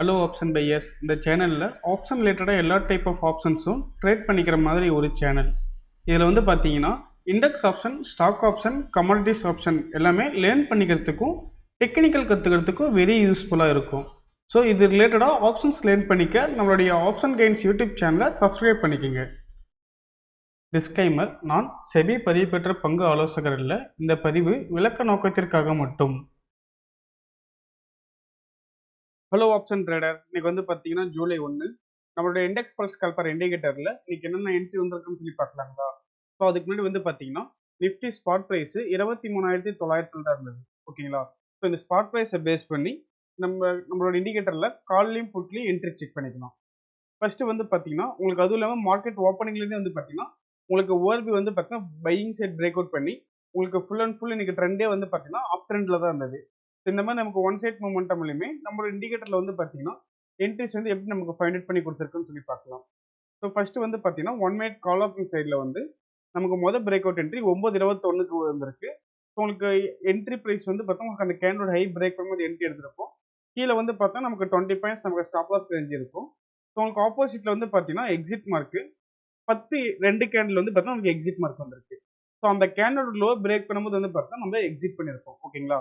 Hello option buyers. இந்த சேனலில் option ரிலேட்டடாக எல்லா டைப் ஆஃப் ஆப்ஷன்ஸும் ட்ரேட் பண்ணிக்கிற மாதிரி ஒரு சேனல். இதில் வந்து பார்த்தீங்கன்னா index option, stock option, commodities option எல்லாமே லேர்ன் பண்ணிக்கிறதுக்கும் டெக்னிக்கல் கற்றுக்கிறதுக்கும் வெரி யூஸ்ஃபுல்லாக இருக்கும். ஸோ இது ரிலேட்டடாக ஆப்ஷன்ஸ் லேர்ன் பண்ணிக்க நம்மளுடைய ஆப்ஷன் கைன்ஸ் யூடியூப் சேனலை சப்ஸ்கிரைப் பண்ணிக்கோங்க. டிஸ்க்ளைமர்: நான் செபி பதிவு பெற்ற பங்கு ஆலோசகர் இல்லை. இந்த பதிவு விளக்க நோக்கத்திற்காக மட்டும். ஹலோ ஆப்ஷன் ட்ரேடர், இன்னைக்கு வந்து பார்த்தீங்கன்னா ஜூலை 1 நம்மளுடைய இண்டெக்ஸ் பல்ஸ் கால்பர் இண்டிகேட்டரில் இன்னைக்கு என்னென்ன என்ட்ரி வந்திருக்குன்னு சொல்லி பார்க்கலாங்களா? ஸோ அதுக்கு முன்னாடி வந்து பார்த்தீங்கன்னா நிஃப்டி ஸ்பாட் ப்ரைஸ் 23,900 தான் இருந்தது. ஓகேங்களா? ஸோ இந்த ஸ்பாட் ப்ரைஸை பேஸ் பண்ணி நம்மளோட இண்டிகேட்டரில் கால்லையும் புட்லையும் என்ட்ரி செக் பண்ணிக்கலாம். ஃபர்ஸ்ட் வந்து பார்த்தீங்கன்னா உங்களுக்கு அதுவும் இல்லாமல் மார்க்கெட் ஓப்பனிங்லேருந்து வந்து பார்த்தீங்கன்னா உங்களுக்கு ஓஆர்பி வந்து பார்த்தீங்கன்னா பையிங் சைட் பிரேக் அவுட் பண்ணி உங்களுக்கு ஃபுல் அண்ட் ஃபுல் இன்னைக்கு ட்ரெண்டே வந்து பார்த்தீங்கன்னா அப் ட்ரெண்டில் தான் இருந்தது. இந்த மாதிரி நமக்கு ஒன் சைட் மூமெண்டம்லையுமே நம்மளோட இண்டிகேட்டர்ல வந்து பார்த்தீங்கன்னா என்ட்ரிஸ் வந்து எப்படி நமக்கு ஃபைண்ட் அவுட் பண்ணி கொடுத்துருக்குன்னு சொல்லி பார்க்கலாம். ஸோ ஃபர்ஸ்ட் வந்து பார்த்தீங்கன்னா ஒன் மினிட் கால் ஆஃபிங் சைடில் வந்து நமக்கு மொதல் பிரேக் அவுட் என்ட்ரி 9:21க்கு வந்திருக்கு. ஸோ உங்களுக்கு என்ட்ரி ப்ரைஸ் வந்து பார்த்தா உங்களுக்கு அந்த கேண்டோட ஹை பிரேக் பண்ணும்போது என்ட்ரி எடுத்திருப்போம். கீழே வந்து பார்த்தா நமக்கு 20 பாயிண்ட்ஸ் நமக்கு ஸ்டாப் லாஸ் ரேஞ்ச் இருக்கும். ஸோ உங்களுக்கு ஆப்போசிட்ல வந்து பார்த்தீங்கன்னா எக்ஸிட் மார்க்கு 10 கேண்டில் வந்து பார்த்தா நமக்கு எக்ஸிட் மார்க் வந்திருக்கு. ஸோ அந்த கேண்டோட லோ பிரேக் பண்ணும்போது வந்து பார்த்தா நம்ம எக்ஸிட் பண்ணியிருப்போம். ஓகேங்களா?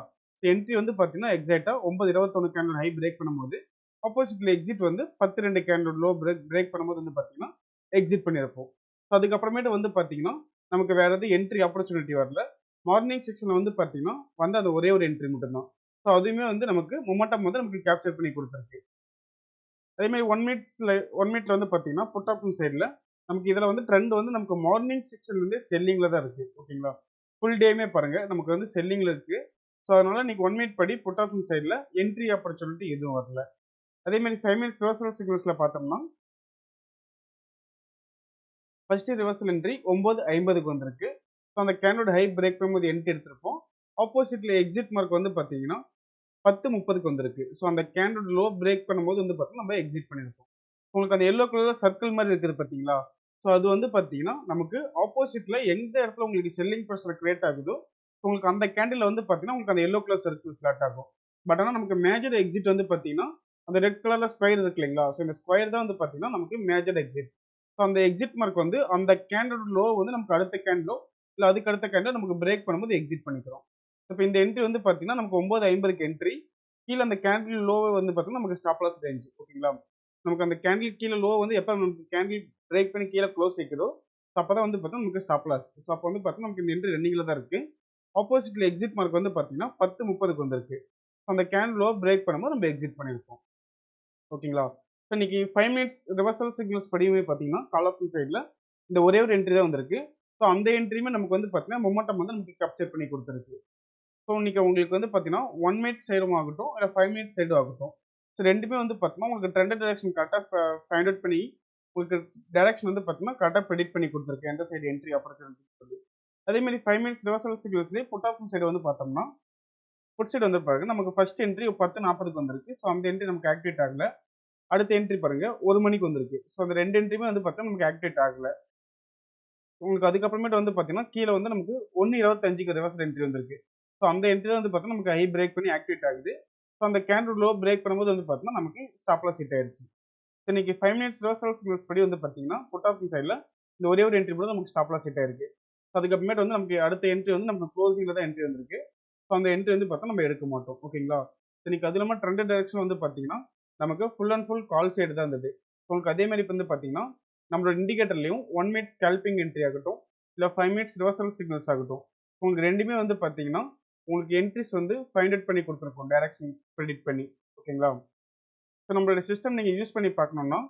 என்ட்ரி வந்து பார்த்தீங்கன்னா எக்ஸாக்டா 9:21 கேண்டல் ஹை பிரேக் பண்ணும்போது ஆப்போசிட்ல எக்ஸிட் வந்து 10 கேண்டல் லோ பிரேக் பண்ணும்போது வந்து பார்த்தீங்கன்னா எக்ஸிட் பண்ணியிருப்போம். ஸோ அதுக்கப்புறமேட்டு வந்து பார்த்தீங்கன்னா நமக்கு வேற எதுவும் என்ட்ரி ஆப்பர்ச்சுனிட்டி வரல. மார்னிங் செக்ஷன்ல வந்து பார்த்தீங்கன்னா வந்து அந்த ஒரே ஒரு என்ட்ரி மட்டும்தான். ஸோ அதுவுமே வந்து நமக்கு மொமெண்டம் வந்து நமக்கு கேப்சர் பண்ணி கொடுத்துருக்கு. அதே மாதிரி ஒன் மினிட்ல வந்து பார்த்தீங்கன்னா புட் ஆப்ஷன் சைடில் நமக்கு இதில் வந்து ட்ரெண்ட் வந்து நமக்கு மார்னிங் செக்ஷன்ல இருந்து செல்லிங்ல தான் இருக்கு. ஓகேங்களா? ஃபுல் டேமே பாருங்க நமக்கு வந்து செல்லிங்ல இருக்கு. ஸோ அதனால இன்னைக்கு ஒன் மினிட் படி புட் ஆப்ஷன் சைடில் என்ட்ரி ஆப்பர்ச்சுனிட்டி எதுவும் வரல. அதே மாதிரி 5 மினிட்ஸ் ரிவர்சல் சிக்னல்ஸ்ல பார்த்தோம்னா ஃபர்ஸ்ட் ரிவர்சல் என்ட்ரி 9:50க்கு வந்திருக்கு. ஸோ அந்த கேண்டோட ஹை பிரேக் பண்ணும்போது என்ட்ரி எடுத்திருப்போம். ஆப்போசிட்ல எக்ஸிட் மார்க் வந்து பார்த்தீங்கன்னா 10:30க்கு வந்திருக்கு. ஸோ அந்த கேண்டோட லோ பிரேக் பண்ணும்போது வந்து பார்த்தீங்கன்னா நம்ம எக்ஸிட் பண்ணியிருப்போம். உங்களுக்கு அந்த எல்லோ கலர் சர்க்கிள் மாதிரி இருக்குது பார்த்தீங்களா? ஸோ அது வந்து பார்த்தீங்கன்னா நமக்கு ஆப்போசிட்ல எந்த இடத்துல உங்களுக்கு செல்லிங் ப்ரெஷர் கிரியேட் ஆகுதோ உங்களுக்கு அந்த கேண்டில் வந்து பார்த்தீங்கன்னா உங்களுக்கு அந்த எல்லோ கலர் சர்க்கிள் ஃபிளாட் ஆகும். பட் ஆனால் நமக்கு மேஜர் எக்ஸிட் வந்து பார்த்தீங்கன்னா அந்த ரெட் கலர்ல ஸ்கொயர் இருக்கு இல்லைங்களா? ஸோ இந்த ஸ்கொயர் தான் வந்து பார்த்தீங்கன்னா நமக்கு மேஜர் எக்ஸிட். ஸோ அந்த எக்ஸிட் மார்க் வந்து அந்த கேண்டோட லோ வந்து நமக்கு அடுத்த கேண்டலோ இல்லை அதுக்கு அடுத்த கேண்டோ நமக்கு பிரேக் பண்ணும்போது எக்ஸிட் பண்ணிக்கிறோம். இப்போ இந்த என்ட்ரி வந்து பார்த்தீங்கன்னா நமக்கு 9:50க்கு என்ட்ரி. கீழே அந்த கேண்டில் லோ வந்து பார்த்தீங்கன்னா நமக்கு ஸ்டாப் லாஸ் ரேஞ்ச். ஓகேங்களா? நமக்கு அந்த கேண்டில் கீழே லோ வந்து எப்போ நமக்கு கேண்டில் பிரேக் பண்ணி கீழே க்ளோஸ் வைக்குதோ அப்போ தான் வந்து பார்த்தா நமக்கு ஸ்டாப் லாஸ். ஸோ அப்போ வந்து பார்த்தா நமக்கு இந்த என்ட்ரி ரன்னிங்ல தான் இருக்கு. ஆப்போசிட்ல எக்ஸிட் மார்க் வந்து பார்த்தீங்கன்னா 10:30க்கு வந்திருக்கு. அந்த கேண்டில் லோ பிரேக் பண்ணும்போது நம்ம எக்ஸிட் பண்ணியிருக்கோம். ஓகேங்களா? ஸோ இன்னைக்கு 5 மினிட்ஸ் ரிவர்சல் சிக்னல்ஸ் படியுமே பார்த்தீங்கன்னா கால் ஆப்ஷன் சைடில் இந்த ஒரே ஒரு என்ட்ரி தான் வந்திருக்கு. ஸோ அந்த என்ட்ரியுமே நமக்கு வந்து பார்த்தீங்கன்னா மொமெண்டம் வந்து நமக்கு கேப்சர் பண்ணி கொடுத்துருக்கு. ஸோ இன்னைக்கு உங்களுக்கு வந்து பார்த்தீங்கன்னா 1 மினிட் சைடும் ஆகட்டும் இல்லை 5 மினிட்ஸ் சைடும் ஆகட்டும், ஸோ ரெண்டுமே வந்து பார்த்தீங்கன்னா உங்களுக்கு ட்ரெண்ட் டைரக்ஷன் கரெக்டாக ஃபைண்ட் அவுட் பண்ணி உங்களுக்கு டைரக்ஷன் வந்து பார்த்தீங்கன்னா கரெக்டாக ப்ரெடிக்ட் பண்ணி கொடுத்துருக்கு எந்த சைடு என்ட்ரி ஆப்பர்ச்சுனிட்டி சொல்லி. அதே மாதிரி 5 மினிட்ஸ் ரிவர்சல் சிக்னல்ஸ்லேயே புட் ஆப்ஷன் சைடு வந்து பார்த்தோம்னா புட் சைடு வந்து பாருங்க நமக்கு ஃபர்ஸ்ட் என்ட்ரி 10:40க்கு வந்திருக்கு. ஸோ அந்த என்ட்ரி நமக்கு ஆக்டிவேட் ஆகல. அடுத்த என்ட்ரி பாருங்க 1 மணிக்கு வந்திருக்கு. ஸோ அந்த ரெண்டு என்ட்ரியுமே வந்து பார்த்தீங்கன்னா நமக்கு ஆக்டிவேட் ஆகல. உங்களுக்கு அதுக்கப்புறமேட்டு வந்து பார்த்தீங்கன்னா கீழே வந்து நமக்கு 1:25க்கு ரிவர்சல் என்ட்ரி வந்திருக்கு. ஸோ அந்த என்ட்ரி தான் வந்து பார்த்தீங்கன்னா நமக்கு ஹை பிரேக் பண்ணி ஆக்டிவேட் ஆகுது. ஸோ அந்த கேண்டில் லோ பிரேக் பண்ணும்போது வந்து பார்த்தீங்கன்னா நமக்கு ஸ்டாப் லாஸ் ஹிட் ஆயிருச்சு. இன்னைக்கு 5 மினிட்ஸ் ரிவர்சல் சிக்னல்ஸ் படி வந்து பார்த்தீங்கன்னா புட் ஆப்ஷன் சைடில் இந்த ஒரே ஒரு என்ட்ரி மட்டும் நமக்கு ஸ்டாப் லாஸ் ஹிட் ஆயிருக்கு. அதுக்கப்புறமேட்டு வந்து நமக்கு அடுத்த என்ட்ரி வந்து நமக்கு க்ளோசிங்ல தான் என்ட்ரி வந்திருக்கு. ஸோ அந்த என்ட்ரி வந்து பார்த்தா நம்ம எடுக்க மாட்டோம். ஓகேங்களா? இன்னைக்கு அது இல்லாமல் ட்ரெண்ட் டைரக்ஷன் வந்து பார்த்தீங்கன்னா நமக்கு full and full call side தான் இருந்தது. உங்களுக்கு அதே மாதிரி இப்போ வந்து பார்த்தீங்கன்னா நம்மளோட இண்டிகேட்டர்லையும் 1 மினிட் ஸ்கேல்பிங் என்ட்ரி ஆகட்டும் இல்லை 5 மினிட்ஸ் ரிவர்சல் சிக்னல்ஸ் ஆகட்டும் உங்களுக்கு ரெண்டுமே வந்து பார்த்தீங்கன்னா உங்களுக்கு என்ட்ரிஸ் வந்து ஃபைண்ட் அவுட் பண்ணி கொடுத்துருக்கோம் டைரக்ஷன் ப்ரெடிக்ட் பண்ணி. ஓகேங்களா? ஸோ நம்மளோட சிஸ்டம் நீங்கள் யூஸ் பண்ணி பார்க்கணும்னா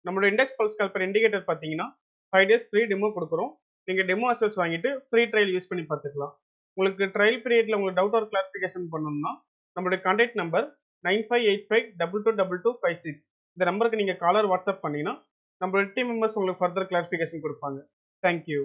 நம்மளோட இண்டெக்ஸ் பல்ஸ் கால்பர் இண்டிகேட்டர் பார்த்தீங்கன்னா 5 டேஸ் ஃப்ரீ டெமோ கொடுக்குறோம். நீங்கள் டெமோ அசஸ் வாங்கிட்டு ஃப்ரீ ட்ரையல் யூஸ் பண்ணி பார்த்துக்கலாம். உங்களுக்கு ட்ரையல் பீரியட்ல உங்களுக்கு டவுட் ஆர் கிளாரிஃபிகேஷன் பண்ணணும்னா நம்மளுடைய கான்டாக்ட் நம்பர் 9585222256 இந்த நம்பருக்கு நீங்கள் காலர் வாட்ஸ்அப் பண்ணீங்கன்னா நம்மளோட டீம் மெம்பர்ஸ் உங்களுக்கு ஃபர்தர் கிளாரிஃபிகேஷன் கொடுப்பாங்க. தேங்க்யூ.